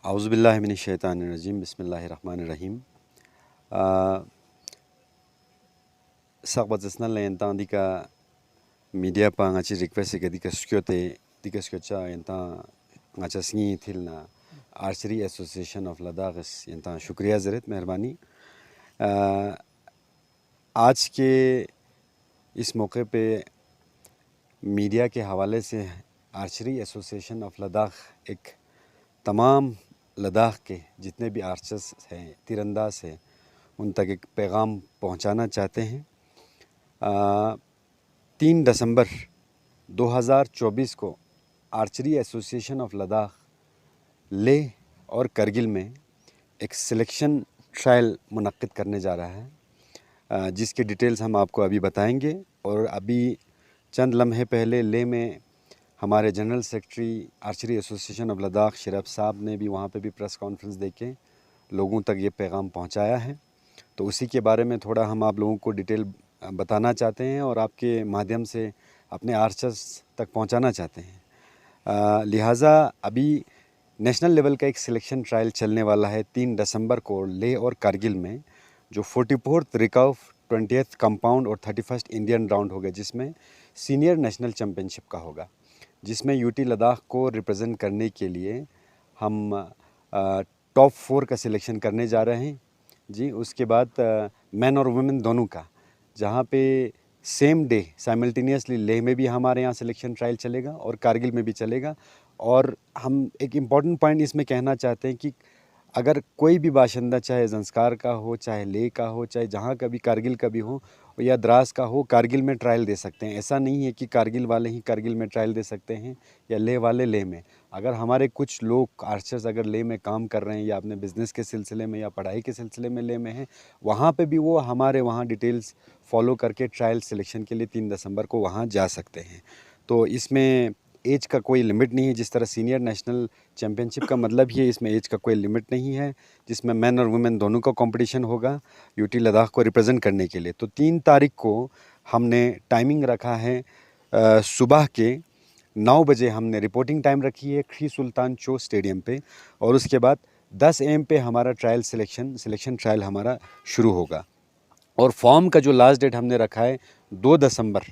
Auzubillahi minesh-shaytanir-rajim. Bismillahir-rahmanir-rahim. Saqbatsna lenta dika media pa ngachi request ke dika skyote dika skyocha enta ngacha sngi thilna Archery Association of Ladakh enta शुक्रिया ज़रत मेहरबानी। आज के इस मौके पे media के हवाले से आर्चरी एसोसिएशन ऑफ लद्दाख एक तमाम लद्दाख के जितने भी आर्चर्स हैं, तीरंदाज हैं, उन तक एक पैगाम पहुंचाना चाहते हैं। 3 दिसंबर 2024 को archery association of Ladakh Leh और करगिल में एक सिलेक्शन ट्रायल मुनक्किद करने जा रहा है, जिसके डिटेल्स हम आपको अभी बताएंगे। और अभी चंद लम्हे पहले लेह में हमारे general secretary archery association of Ladakh Sharaf साहब ने भी वहाँ पे भी प्रेस कॉन्फ्रेंस देके लोगों तक ये पैगाम पहुँचाया है। तो उसी के बारे में थोड़ा हम आप लोगों को डिटेल बताना चाहते हैं और आपके माध्यम से अपने आर्चर्स तक पहुँचाना चाहते हैं। लिहाजा अभी नेशनल लेवल का एक सिलेक्शन ट्रायल चलने वाला है 3 दिसंबर को लेह और कारगिल में, जो 44th रिकर्व 20th कंपाउंड और 31st इंडियन राउंड होगा, जिसमें सीनियर नेशनल चैम्पियनशिप का होगा, जिसमें यूटी लद्दाख को रिप्रेजेंट करने के लिए हम टॉप 4 का सिलेक्शन करने जा रहे हैं जी। उसके बाद मैन और वुमेन दोनों का, जहां पे सेम डे साइमल्टेनियसली लेह में भी हमारे यहाँ सिलेक्शन ट्रायल चलेगा और कारगिल में भी चलेगा। और हम एक इम्पॉर्टेंट पॉइंट इसमें कहना चाहते हैं कि अगर कोई भी बाशिंदा, चाहे ज़ंस्कार का हो, चाहे लेह का हो, चाहे जहाँ का भी, कारगिल का भी हो या द्रास का हो, कारगिल में ट्रायल दे सकते हैं। ऐसा नहीं है कि कारगिल वाले ही कारगिल में ट्रायल दे सकते हैं या लेह वाले लेह में। अगर हमारे कुछ लोग आर्चर्स अगर लेह में काम कर रहे हैं या अपने बिज़नेस के सिलसिले में या पढ़ाई के सिलसिले में लेह में हैं, वहाँ पे भी वो हमारे वहाँ डिटेल्स फॉलो करके ट्रायल सिलेक्शन के लिए 3 दिसंबर को वहाँ जा सकते हैं। तो इसमें एज का कोई लिमिट नहीं है। जिस तरह सीनियर नेशनल चैम्पियनशिप का मतलब ही है, इसमें एज का कोई लिमिट नहीं है, जिसमें मैन और वुमेन दोनों का कंपटीशन होगा यूटी लद्दाख को रिप्रेजेंट करने के लिए। तो 3 तारीख को हमने टाइमिंग रखा है सुबह के 9 बजे हमने रिपोर्टिंग टाइम रखी है ख्री सुल्तान चो स्टेडियम पे, और उसके बाद 10 AM पे हमारा ट्रायल सिलेक्शन ट्रायल हमारा शुरू होगा। और फॉर्म का जो लास्ट डेट हमने रखा है 2 दिसंबर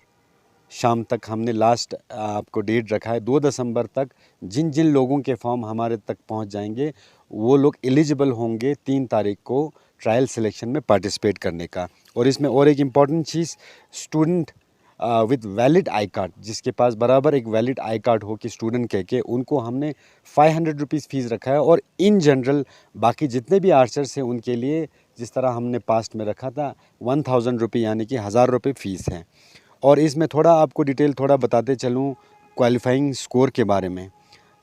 शाम तक, हमने लास्ट आपको डेट रखा है 2 दिसंबर तक। जिन जिन लोगों के फॉर्म हमारे तक पहुंच जाएंगे वो लोग एलिजिबल होंगे 3 तारीख को ट्रायल सिलेक्शन में पार्टिसिपेट करने का। और इसमें और एक important cheese, student with valid I card, जिसके पास बराबर एक वैलिड आई कार्ड हो कि स्टूडेंट कह के, उनको हमने 500 रुपीज़ फ़ीस रखा है। और इन जनरल बाकी जितने भी आर्चर्स हैं उनके लिए जिस तरह हमने पास्ट में रखा था 1000 रुपये यानी कि 1000 रुपये फ़ीस है। और इसमें थोड़ा आपको डिटेल थोड़ा बताते चलूँ क्वालिफाइंग स्कोर के बारे में।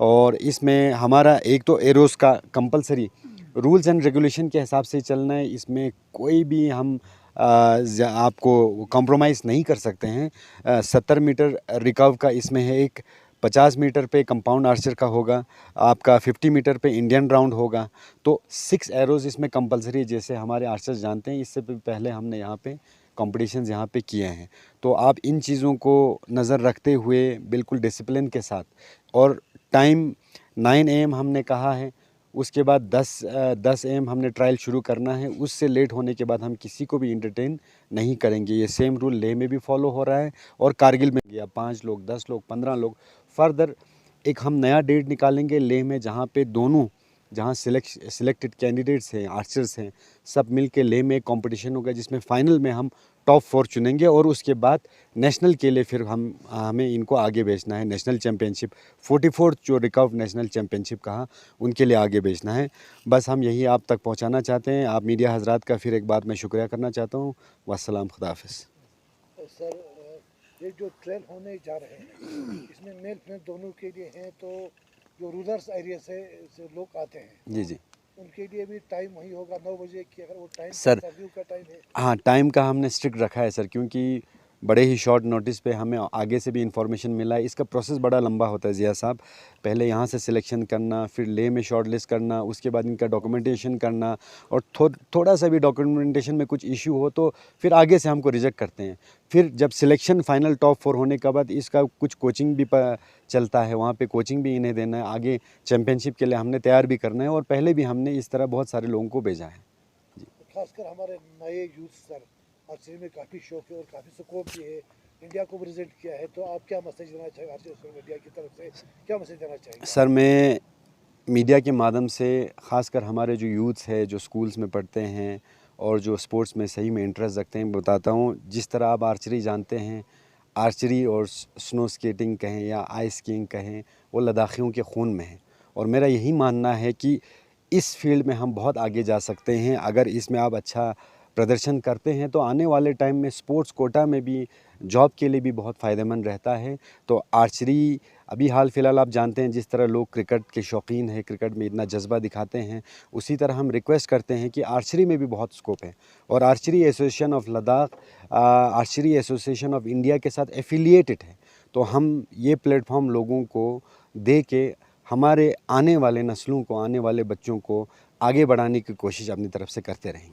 और इसमें हमारा एक तो एरोस का कंपलसरी रूल्स एंड रेगुलेशन के हिसाब से चलना है। इसमें कोई भी हम आपको कॉम्प्रोमाइज़ नहीं कर सकते हैं। 70 मीटर रिकर्व का इसमें है, एक 50 मीटर पे कंपाउंड आर्चर का होगा, आपका 50 मीटर पे इंडियन राउंड होगा। तो 6 एरोज़ इसमें कंपलसरी, जैसे हमारे आर्चर्स जानते हैं। इससे पहले हमने यहाँ पे कॉम्पिटिशन्स यहाँ पे किए हैं। तो आप इन चीज़ों को नज़र रखते हुए बिल्कुल डिसिप्लिन के साथ, और टाइम 9 AM हमने कहा है। उसके बाद 10 AM हमने ट्रायल शुरू करना है। उससे लेट होने के बाद हम किसी को भी इंटरटेन नहीं करेंगे। ये सेम रूल लेह में भी फॉलो हो रहा है और कारगिल में गया 5 लोग, 10 लोग, 15 लोग। फर्दर एक हम नया डेट निकालेंगे लेह में, जहाँ पे दोनों, जहाँ सिलेक्टेड कैंडिडेट्स हैं, आर्चर्स हैं, सब मिल के लेह में कंपटीशन होगा, जिसमें फ़ाइनल में हम टॉप 4 चुनेंगे। और उसके बाद नेशनल के लिए फिर हमें इनको आगे भेजना है। नेशनल चैम्पियनशिप 44 जो रिकर्व नेशनल चैम्पियनशिप कहा, उनके लिए आगे भेजना है। बस हम यही आप तक पहुंचाना चाहते हैं। आप मीडिया हजरात का फिर एक बार मैं शुक्रिया करना चाहता हूँ। वस्सलाम, खुदा हाफिज़। सर, ये जो ट्रेल होने जा रहे हैं इसमें मेल फीमेल दोनों के लिए हैं, तो जो रूरल एरिया से लोग आते हैं जी जी, उनके लिए भी टाइम वही होगा 9 बजे की, अगर वो टाइम सर इंटरव्यू का टाइम है? हाँ, टाइम का हमने स्ट्रिक्ट रखा है सर, क्योंकि बड़े ही शॉर्ट नोटिस पे हमें आगे से भी इंफॉर्मेशन मिला है। इसका प्रोसेस बड़ा लंबा होता है ज़िया साहब। पहले यहाँ से सिलेक्शन करना, फिर लेह में शॉर्ट लिस्ट करना, उसके बाद इनका डॉक्यूमेंटेशन करना, और थोड़ा सा भी डॉक्यूमेंटेशन में कुछ इशू हो तो फिर आगे से हमको रिजेक्ट करते हैं। फिर जब सिलेक्शन फाइनल टॉप 4 होने के बाद इसका कुछ कोचिंग भी चलता है, वहाँ पे कोचिंग भी इन्हें देना है, आगे चैम्पियनशिप के लिए हमने तैयार भी करना है, और पहले भी हमने इस तरह बहुत सारे लोगों को भेजा है। खासकर हमारे नए यूथ सर आर्चरी में काफ़ी शौक है और काफ़ी स्कोप भी है, इंडिया को रिप्रेजेंट किया है, तो आप क्या मैसेज देना चाहेंगे आर्चरी सोशल मीडिया की तरफ से, क्या मैसेज देना चाहेंगे? सर, मैं मीडिया के माध्यम से ख़ासकर हमारे जो यूथ्स है, जो स्कूल्स में पढ़ते हैं और जो स्पोर्ट्स में सही में इंटरेस्ट रखते हैं, बताता हूँ जिस तरह आप आर्चरी जानते हैं, आर्चरी और स्नो स्केटिंग कहें या आइस स्कीइंग कहें, वो लद्दाखियों के खून में है। और मेरा यही मानना है कि इस फील्ड में हम बहुत आगे जा सकते हैं। अगर इसमें आप अच्छा प्रदर्शन करते हैं तो आने वाले टाइम में स्पोर्ट्स कोटा में भी जॉब के लिए भी बहुत फ़ायदेमंद रहता है। तो आर्चरी अभी हाल फ़िलहाल आप जानते हैं जिस तरह लोग क्रिकेट के शौकीन हैं, क्रिकेट में इतना जज्बा दिखाते हैं, उसी तरह हम रिक्वेस्ट करते हैं कि आर्चरी में भी बहुत स्कोप है। और archery association of Ladakh archery association of India के साथ एफिलिएटेड है। तो हम ये प्लेटफॉर्म लोगों को दे के हमारे आने वाले नस्लों को, आने वाले बच्चों को आगे बढ़ाने की कोशिश अपनी तरफ से करते रहेंगे।